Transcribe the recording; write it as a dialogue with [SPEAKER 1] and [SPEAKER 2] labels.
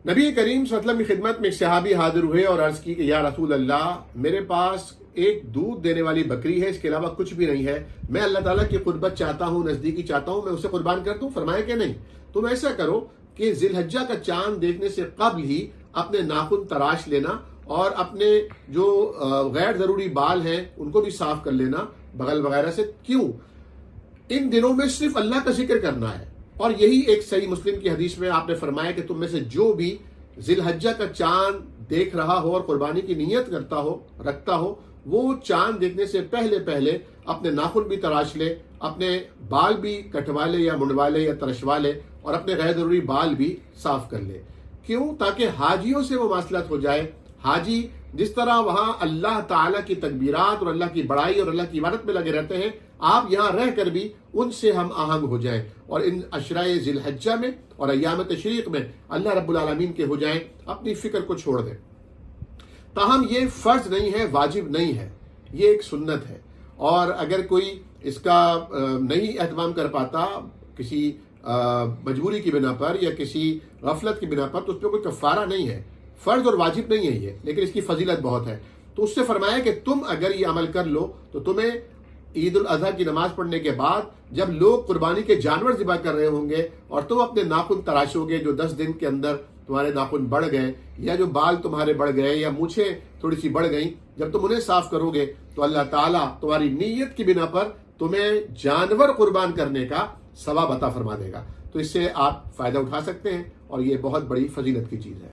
[SPEAKER 1] نبی کریم صلی اللہ علیہ وسلم کی خدمت میں ایک صحابی حاضر ہوئے اور عرض کی کہ یا رسول اللہ، میرے پاس ایک دودھ دینے والی بکری ہے، اس کے علاوہ کچھ بھی نہیں ہے، میں اللہ تعالیٰ کی قربت چاہتا ہوں، نزدیکی چاہتا ہوں، میں اسے قربان کر دوں؟ فرمایا کہ نہیں، تم ایسا کرو کہ ذی الحجہ کا چاند دیکھنے سے قبل ہی اپنے ناخن تراش لینا اور اپنے جو غیر ضروری بال ہیں ان کو بھی صاف کر لینا بغل وغیرہ سے۔ کیوں؟ ان دنوں میں صرف اللہ کا ذکر کرنا ہے، اور یہی ایک صحیح مسلم کی حدیث میں آپ نے فرمایا کہ تم میں سے جو بھی ذی الحجہ کا چاند دیکھ رہا ہو اور قربانی کی نیت کرتا ہو، رکھتا ہو، وہ چاند دیکھنے سے پہلے اپنے ناخن بھی تراش لے، اپنے بال بھی کٹوا لے یا منڈوا لے یا ترشوا لے، اور اپنے غیر ضروری بال بھی صاف کر لے۔ کیوں؟ تاکہ حاجیوں سے مماثلت ہو جائے۔ حاجی جس طرح وہاں اللہ تعالیٰ کی تکبیرات اور اللہ کی بڑائی اور اللہ کی عبادت میں لگے رہتے ہیں، آپ یہاں رہ کر بھی ان سے ہم آہنگ ہو جائیں اور ان اشرائے ذی الحجہ میں اور ایام تشریق میں اللہ رب العالمین کے ہو جائیں، اپنی فکر کو چھوڑ دیں۔ تاہم یہ فرض نہیں ہے، واجب نہیں ہے، یہ ایک سنت ہے، اور اگر کوئی اس کا نہیں اہتمام کر پاتا کسی مجبوری کی بنا پر یا کسی غفلت کی بنا پر، تو اس پہ کوئی کفارہ نہیں ہے، فرض اور واجب نہیں ہے یہ، لیکن اس کی فضیلت بہت ہے۔ تو اس سے فرمایا کہ تم اگر یہ عمل کر لو تو تمہیں عید الاضحیٰ کی نماز پڑھنے کے بعد جب لوگ قربانی کے جانور ذبح کر رہے ہوں گے اور تم اپنے ناخن تراشو گے، جو 10 دن کے اندر تمہارے ناخن بڑھ گئے یا جو بال تمہارے بڑھ گئے یا مونچھیں تھوڑی سی بڑھ گئیں، جب تم انہیں صاف کرو گے تو اللہ تعالیٰ تمہاری نیت کی بنا پر تمہیں جانور قربان کرنے کا ثواب عطا فرما دے گا۔ تو اس سے آپ فائدہ اٹھا سکتے ہیں، اور یہ بہت بڑی فضیلت کی چیز ہے۔